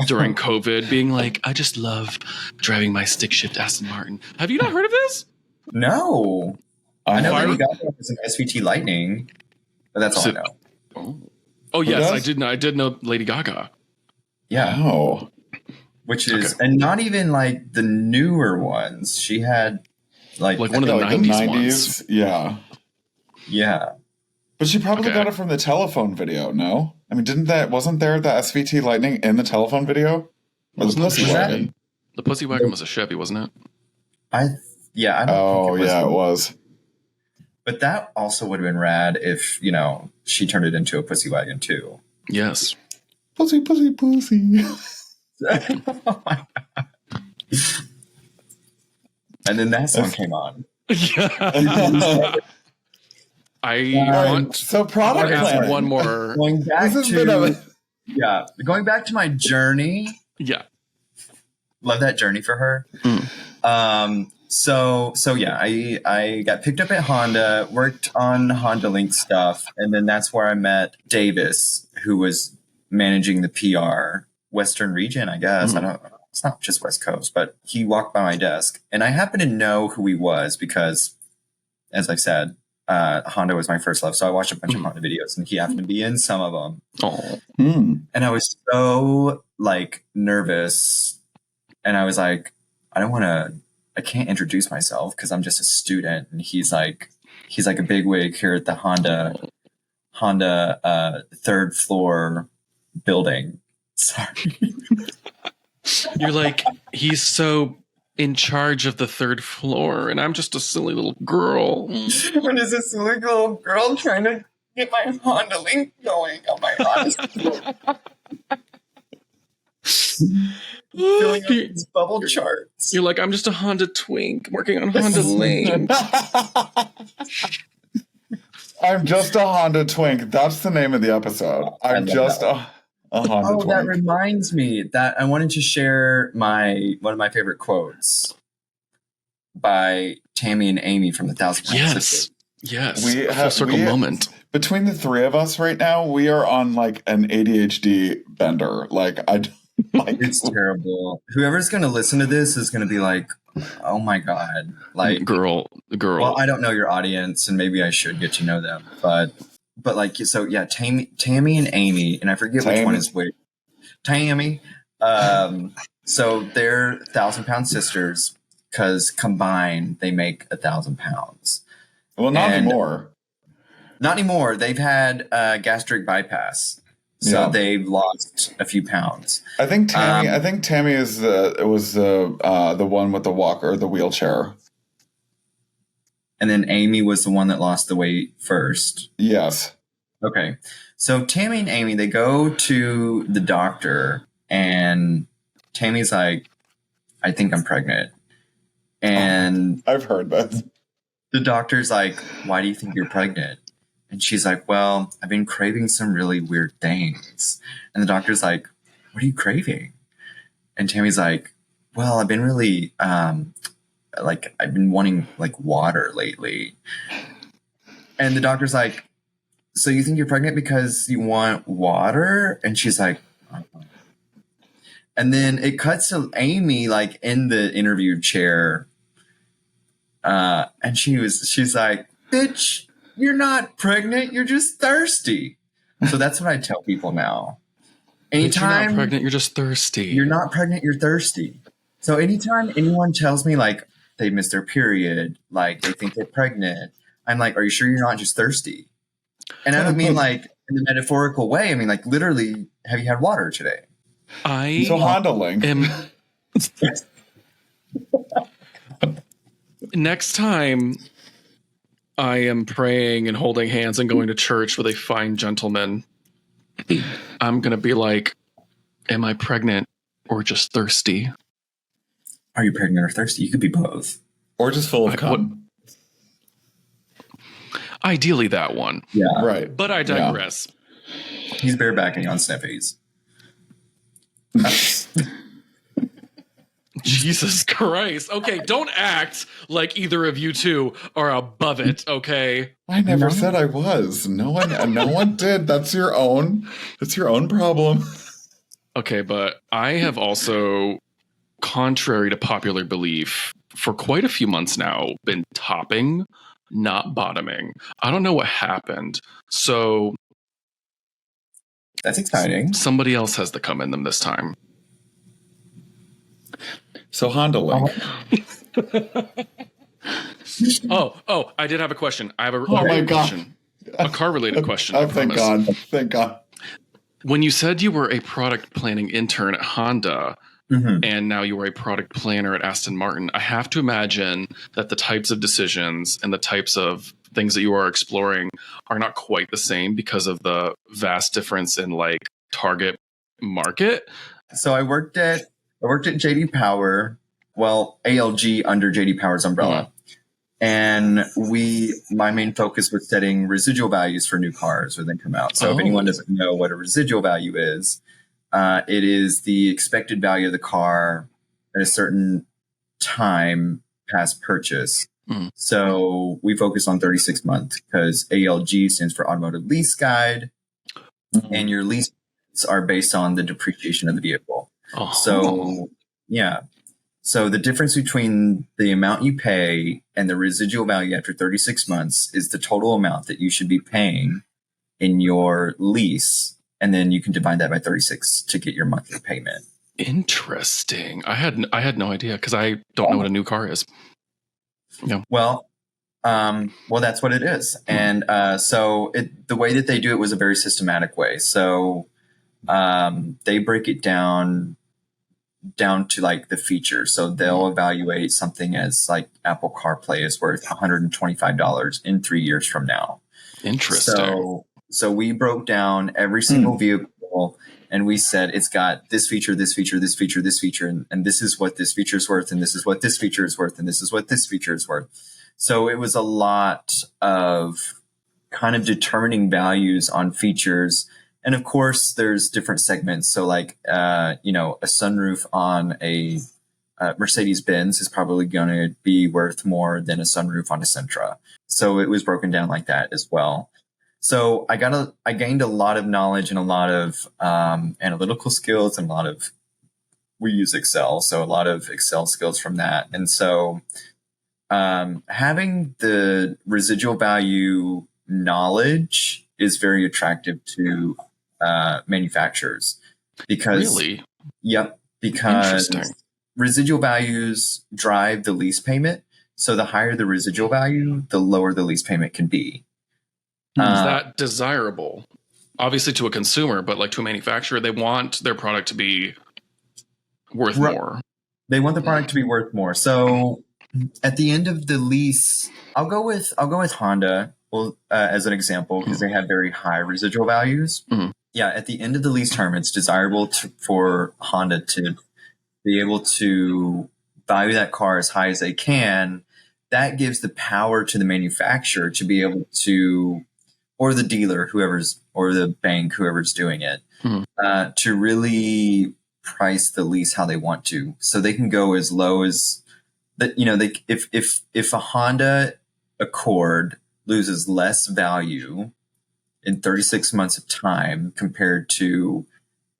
during COVID, being like, I just love driving my stick shift Aston Martin. Have you not heard of this? No. I know Fire- Lady Gaga has an SVT Lightning, but that's all I know. Oh yes, does? I did know Lady Gaga. Yeah. Oh. Which is, and not even like the newer ones. She had like one of the 90s ones. Yeah. Yeah. But she probably got it from the telephone video, no? I mean, wasn't there the SVT Lightning in the telephone video? Or the Pussy Wagon? The Pussy Wagon was a Chevy, wasn't it? I don't think it was. It was. But that also would have been rad if, she turned it into a Pussy Wagon too. Yes. Pussy, pussy, pussy. Oh my God. And then that song came on. Yeah. So product planning. One more. Going back to my journey. Yeah. Love that journey for her. So yeah, I got picked up at Honda, worked on Honda Link stuff, and then that's where I met Davis, who was managing the PR Western region, I guess. I don't know. It's not just West Coast, but he walked by my desk, and I happened to know who he was because, as I've said, Honda was my first love. So I watched a bunch of Honda videos, and he happened to be in some of them. Oh. And I was so nervous And I was like, I can't introduce myself because I'm just a student. And he's like a bigwig here at the Honda third floor building. Sorry. You're like, he's so in charge of the third floor, and I'm just a silly little girl. What is this silly little girl trying to get my Honda Link going? Oh my god. Filling up these bubble charts. You're like, I'm just a Honda Twink working on Honda Link. I'm just a Honda Twink. That's the name of the episode. I'm just a Honda Twink. That reminds me that I wanted to share one of my favorite quotes by Tammy and Amy from the Thousand Pound Sisters. Yes. Full circle moment. Between the three of us right now, we are on like an ADHD bender. It's terrible. Whoever's going to listen to this is going to be like, oh my God. Like, girl. Well, I don't know your audience, and maybe I should get to know them. But like, so yeah, Tammy and Amy, and I forget which one is which. Tammy. So they're 1,000 Pound Sisters because combined they make 1,000 pounds. Well, not anymore. Not anymore. They've had gastric bypass. So they've lost a few pounds. I think Tammy was the one with the walker, the wheelchair. And then Amy was the one that lost the weight first. Yes. Okay. So Tammy and Amy, they go to the doctor, and Tammy's like, I think I'm pregnant. And I've heard that. The doctor's like, why do you think you're pregnant? And she's like, well, I've been craving some really weird things. And the doctor's like, what are you craving? And Tammy's like, well, I've been really, I've been wanting like water lately. And the doctor's like, so you think you're pregnant because you want water? And she's like, and then it cuts to Amy like in the interview chair. And she's like, bitch, you're not pregnant. You're just thirsty. So that's what I tell people now. Anytime you're not pregnant, you're just thirsty. You're not pregnant, you're thirsty. So anytime anyone tells me like they missed their period, like they think they're pregnant, I'm like, are you sure you're not just thirsty? And I don't mean like in the metaphorical way. I mean like literally, have you had water today? So Honda Link. Next time I am praying and holding hands and going to church with a fine gentleman, I'm going to be like, am I pregnant or just thirsty? Are you pregnant or thirsty? You could be both. Or just full of cum. Ideally that one. Yeah. Right. But I digress. Yeah. He's barebacking on sniffies. Jesus Christ. Okay, don't act like either of you two are above it, okay? I never said I was. No one did. That's your own problem. Okay, but I have also, contrary to popular belief, for quite a few months now, been topping, not bottoming. I don't know what happened. So that's exciting. Somebody else has to come in them this time. So Honda Link. Oh, I did have a question. I have a question. A car-related question. Oh, thank God. Thank God. When you said you were a product planning intern at Honda, and now you are a product planner at Aston Martin, I have to imagine that the types of decisions and the types of things that you are exploring are not quite the same because of the vast difference in like target market. So I worked at JD Power, well, ALG under JD Power's umbrella. And my main focus was setting residual values for new cars when they come out. So if anyone doesn't know what a residual value is, it is the expected value of the car at a certain time past purchase. So we focus on 36 months because ALG stands for Automotive Lease Guide, and your leases are based on the depreciation of the vehicle. So, yeah. So the difference between the amount you pay and the residual value after 36 months is the total amount that you should be paying in your lease. And then you can divide that by 36 to get your monthly payment. Interesting. I had no idea because I don't know what a new car is. No. Well, that's what it is. And so the way that they do it was a very systematic way. So they break it down to like the features. So they'll evaluate something as like Apple CarPlay is worth $125 in 3 years from now. Interesting. So we broke down every single vehicle and we said it's got this feature, this feature, this feature, this feature, and this is what this feature is worth, and this is what this feature is worth, and this is what this feature is worth. So it was a lot of kind of determining values on features. And of course, there's different segments. So like, a sunroof on a Mercedes-Benz is probably going to be worth more than a sunroof on a Sentra. So it was broken down like that as well. So I gained a lot of knowledge and a lot of analytical skills and we use Excel. So a lot of Excel skills from that. And so having the residual value knowledge is very attractive to manufacturers because because residual values drive the lease payment. So the higher the residual value, the lower the lease payment can be. Is that desirable? Obviously to a consumer, but like to a manufacturer, they want their product to be worth more. They want the product to be worth more. So at the end of the lease, I'll go with Honda as an example because they have very high residual values. Mm-hmm. Yeah, at the end of the lease term, it's desirable for Honda to be able to value that car as high as they can. That gives the power to the manufacturer to be able to, or the dealer, or the bank, whoever's doing it, to really price the lease how they want to. So they can go as low as that. If a Honda Accord loses less value in 36 months of time compared to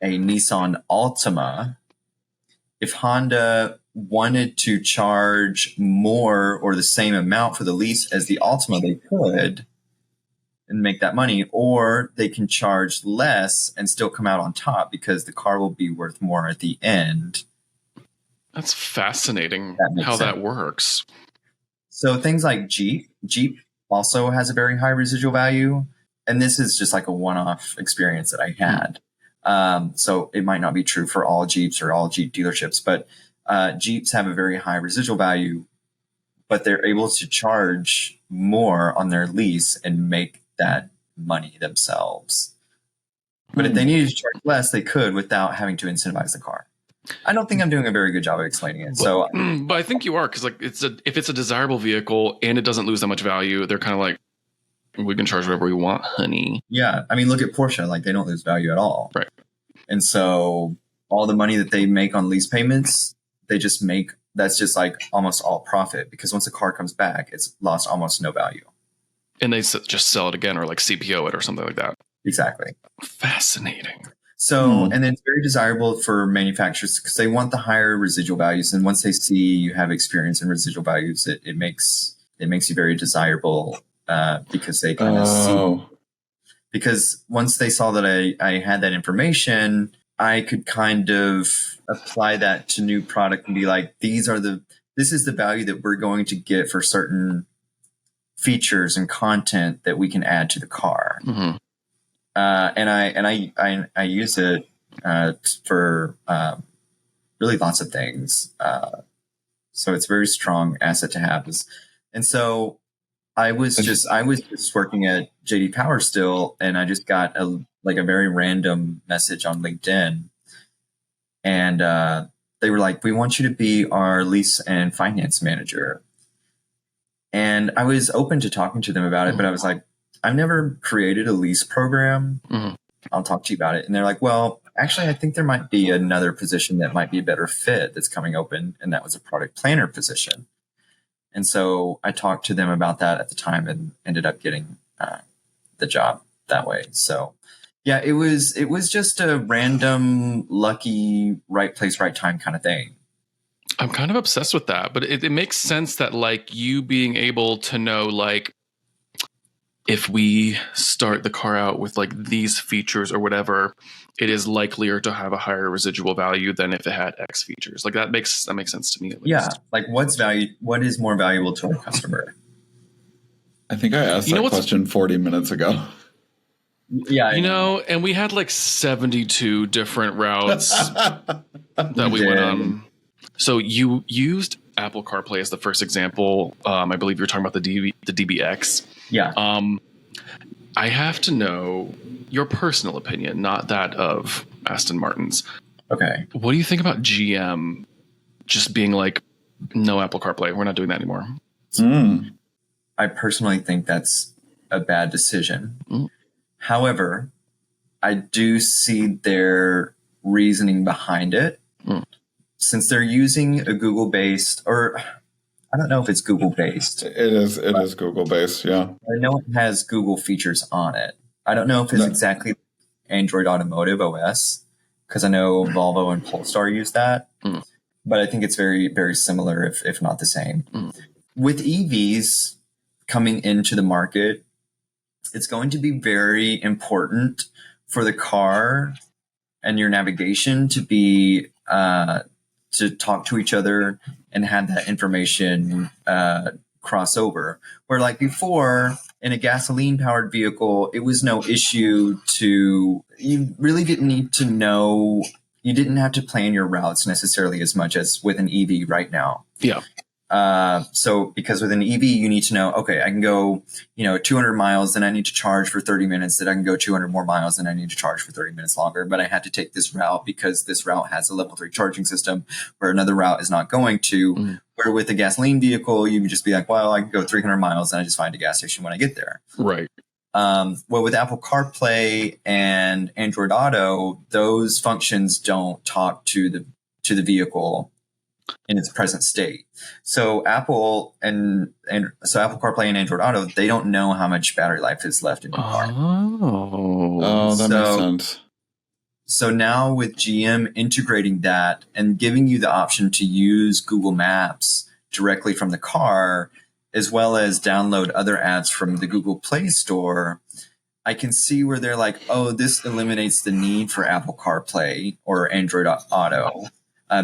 a Nissan Altima, if Honda wanted to charge more or the same amount for the lease as the Altima, they could and make that money, or they can charge less and still come out on top because the car will be worth more at the end. That's fascinating how that works. So things like Jeep also has a very high residual value. And this is just like a one-off experience that I had. So it might not be true for all Jeeps or all Jeep dealerships, but Jeeps have a very high residual value, but they're able to charge more on their lease and make that money themselves. But if they needed to charge less, they could without having to incentivize the car. I don't think I'm doing a very good job of explaining it. But I think you are, because like if it's a desirable vehicle and it doesn't lose that much value, they're kind of like, we can charge whatever we want, honey. Yeah. I mean, look at Porsche. Like, they don't lose value at all. Right. And so all the money that they make on lease payments, they just make, that's just like almost all profit, because once a car comes back, it's lost almost no value. And they just sell it again, or like CPO it or something like that. Exactly. Fascinating. So, and then it's very desirable for manufacturers because they want the higher residual values. And once they see you have experience in residual values, it makes you very desirable. Because they kind of see, because once they saw that I had that information, I could kind of apply that to new product and be like, this is the value that we're going to get for certain features and content that we can add to the car. Mm-hmm. And I use it for really lots of things. So it's a very strong asset to have. And so I was just working at JD Power still, and I just got a very random message on LinkedIn, and they were like, "We want you to be our lease and finance manager." And I was open to talking to them about it, but I was like, "I've never created a lease program. I'll talk to you about it." And they're like, "Well, actually, I think there might be another position that might be a better fit that's coming open," and that was a product planner position. And so I talked to them about that at the time and ended up getting the job that way. So yeah, it was just a random, lucky, right place, right time kind of thing. I'm kind of obsessed with that, but it makes sense that like you being able to know, like, if we start the car out with like these features or whatever, it is likelier to have a higher residual value than if it had X features. Like that makes sense to me at least. Yeah, like what is more valuable to a customer? I think I asked that question 40 minutes ago. Yeah, you know, and we had like 72 different routes that we went on. So you used Apple CarPlay as the first example. I believe you were talking about the DBX. Yeah. I have to know your personal opinion, not that of Aston Martin's. Okay. What do you think about GM just being like, no Apple CarPlay, we're not doing that anymore? I personally think that's a bad decision. However, I do see their reasoning behind it. Since they're using a Google-based, or I don't know if it's Google-based. It is Google-based, yeah. I know it has Google features on it. I don't know if it's exactly Android Automotive OS, because I know Volvo and Polestar use that. But I think it's very, very similar, if not the same. With EVs coming into the market, it's going to be very important for the car and your navigation to be to talk to each other and have that information cross over. Where like before, in a gasoline powered vehicle, it was no issue you really didn't need to know, you didn't have to plan your routes necessarily as much as with an EV right now. Yeah. So because with an EV, you need to know, okay, I can go, 200 miles, then I need to charge for 30 minutes, then I can go 200 more miles, and I need to charge for 30 minutes longer. But I had to take this route because this route has a level 3 charging system where another route is not going to. Where with a gasoline vehicle, you can just be like, well, I can go 300 miles and I just find a gas station when I get there. Right. Well, with Apple CarPlay and Android Auto, those functions don't talk to the vehicle in its present state. So Apple Apple CarPlay and Android Auto, they don't know how much battery life is left in your car. That makes sense. So now with GM integrating that and giving you the option to use Google Maps directly from the car, as well as download other apps from the Google Play Store, I can see where they're like, oh, this eliminates the need for Apple CarPlay or Android Auto.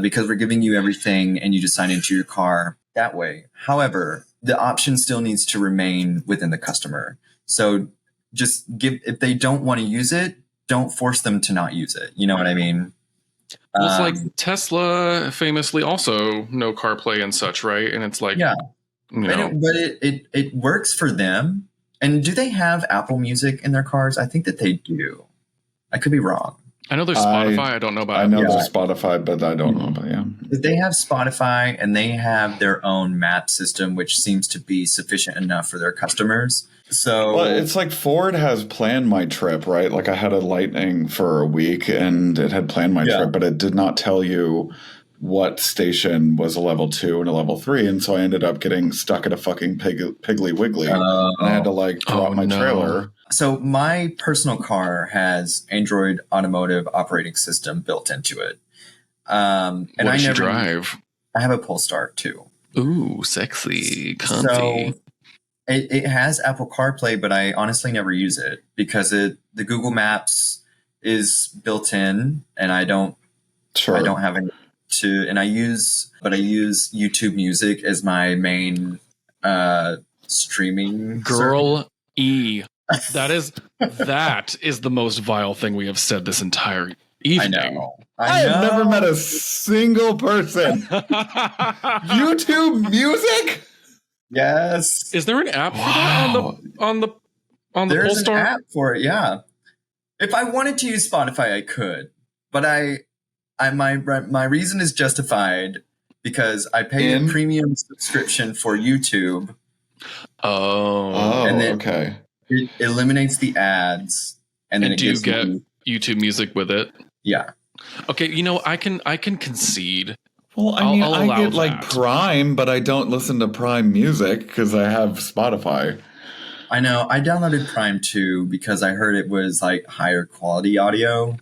Because we're giving you everything and you just sign into your car that way. However, the option still needs to remain within the customer. So just if they don't want to use it, don't force them to not use it. You know what I mean? Well, it's like Tesla famously also no CarPlay and such, right? And it's like, but it works for them. And do they have Apple Music in their cars? I think that they do. I could be wrong. I know there's Spotify. I don't know about I know there's Spotify, but I don't know about They have Spotify and they have their own map system, which seems to be sufficient enough for their customers. So it's like Ford has planned my trip, right? Like I had a Lightning for a week and it had planned my trip, but it did not tell you what station was a level 2 and a level 3. And so I ended up getting stuck at a fucking Piggly Wiggly. And I had to drop my trailer. So my personal car has Android Automotive operating system built into it. And what does you drive? I have a Polestar too. Ooh, sexy, comfy. So it has Apple CarPlay, but I honestly never use it because the Google Maps is built in, and I don't have any and I use YouTube Music as my main streaming. Girl E. That is the most vile thing we have said this entire evening. I have never met a single person. YouTube Music? Yes. Is there an app for that on the There's Polestar? an app for it, yeah. If I wanted to use Spotify, I could. But my reason is justified because I pay a premium subscription for YouTube. Oh, and then okay. It eliminates the ads, and then do you get YouTube Music with it? Yeah. Okay, I can concede. Well, I get that. Prime, but I don't listen to Prime Music because I have Spotify. I know. I downloaded Prime too because I heard it was like higher quality audio,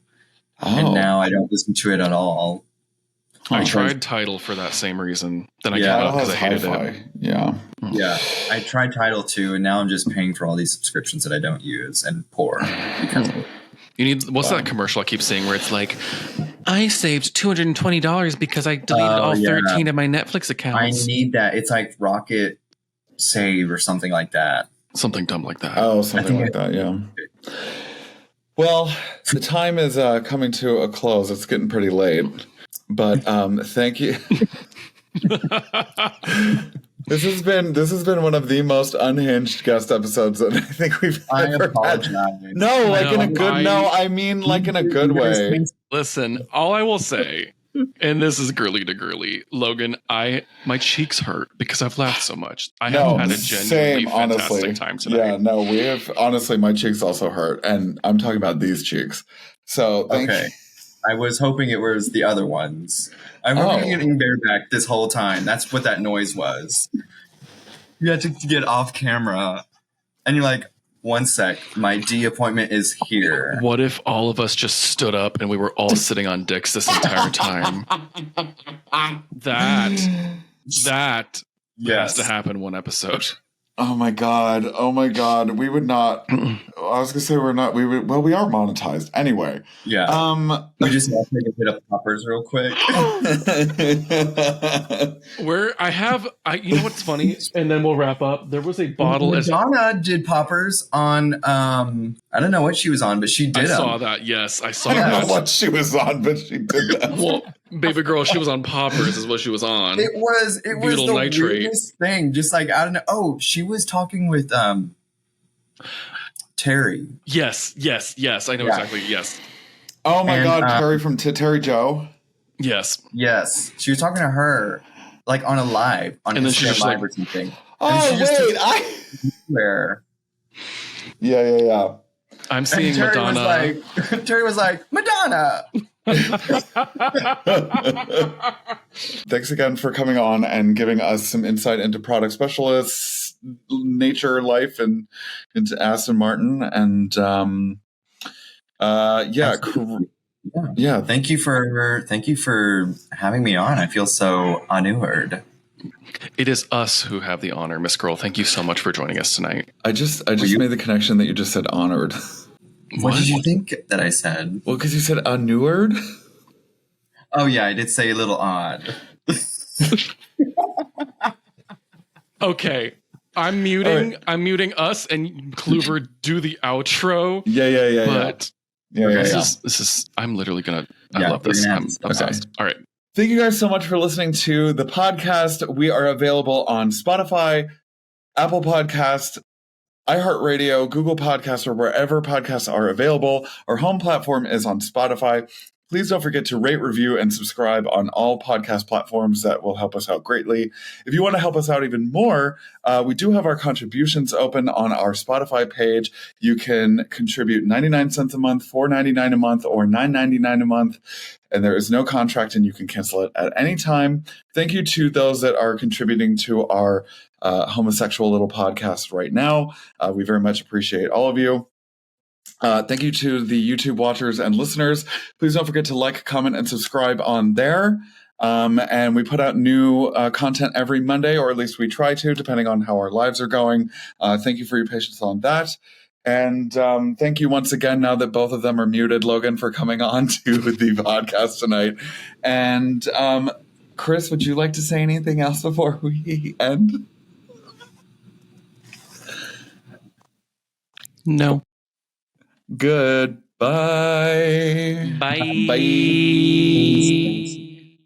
and now I don't listen to it at all. I tried Tidal for that same reason. Then I gave Tidal up because has I hated hi-fi. it. Yeah. Yeah, I tried Tidal too, and now I'm just paying for all these subscriptions that I don't use and poor because of it. You need what's that commercial I keep seeing where it's like, I saved $220 because I deleted all 13 of my Netflix I accounts. need that. It's like Rocket Save or something like that. Something dumb like that. Oh, something like that. Yeah. Well, the time is coming to a close. It's getting pretty late, but thank you. This has been one of the most unhinged guest episodes that I think we've ever apologize. had. No, like in a good. I mean like in a good way. Listen, all I will say, and this is girly to girly, Logan, my cheeks hurt because I've laughed so much. I have had a genuinely fantastic time tonight. Yeah, no, we have honestly. My cheeks also hurt, and I'm talking about these cheeks. So thank you. I was hoping it was the other ones. I'm getting bareback this whole time. That's what that noise was. You had to get off camera, and you're like, one sec, my D appointment is here. What if all of us just stood up and we were all sitting on dicks this entire time? That has to happen one episode. Oh my god! We would not. I was gonna say we're not. We would. Well, we are monetized anyway. Yeah. We just have to hit up poppers real quick. You know what's funny? And then we'll wrap up. There was a bottle. Madonna did poppers on. I don't know what she was on, but she did. I saw that. Yes, I saw that. I that. don't know what she was on, but she did that. Well, baby girl, she was on poppers, is what she was on. It was the nitrate. weirdest thing. Just like I don't know. Oh, she was talking with Terry. Yes. I know exactly. Yes. Oh my god, Terry from Terry Joe. Yes. She was talking to her like on a live on and then she just live or something. Where? Yeah. I'm seeing Madonna. Terry was like, Madonna. Thanks again for coming on and giving us some insight into product specialists, nature, life, and into Aston Martin. And Thank you for having me on. I feel so honored. It is us who have the honor, Miss Girl. Thank you so much for joining us tonight. I just made the connection that you just said honored. What did you think that I said? Well, because you said inured. Oh yeah, I did say a little odd. Okay, I'm muting. Right. I'm muting us and Kluver do the outro. Yeah. But this is. I'm literally gonna. I love this. I'm obsessed. Okay. All right. Thank you guys so much for listening to the podcast. We are available on Spotify, Apple Podcast, iHeartRadio, Google Podcasts, or wherever podcasts are available. Our home platform is on Spotify. Please don't forget to rate, review, and subscribe on all podcast platforms. That will help us out greatly. If you want to help us out even more, we do have our contributions open on our Spotify page. You can contribute 99 cents a month, $4.99 a month, or $9.99 a month. And there is no contract, and you can cancel it at any time. Thank you to those that are contributing to our homosexual little podcast right now. We very much appreciate all of you. Thank you to the YouTube watchers and listeners. Please don't forget to like, comment, and subscribe on there. And we put out new content every Monday, or at least we try to, depending on how our lives are going. Thank you for your patience on that. And thank you once again, now that both of them are muted, Logan, for coming on to the podcast tonight. And Chris, would you like to say anything else before we end? No. Goodbye. Bye. Bye.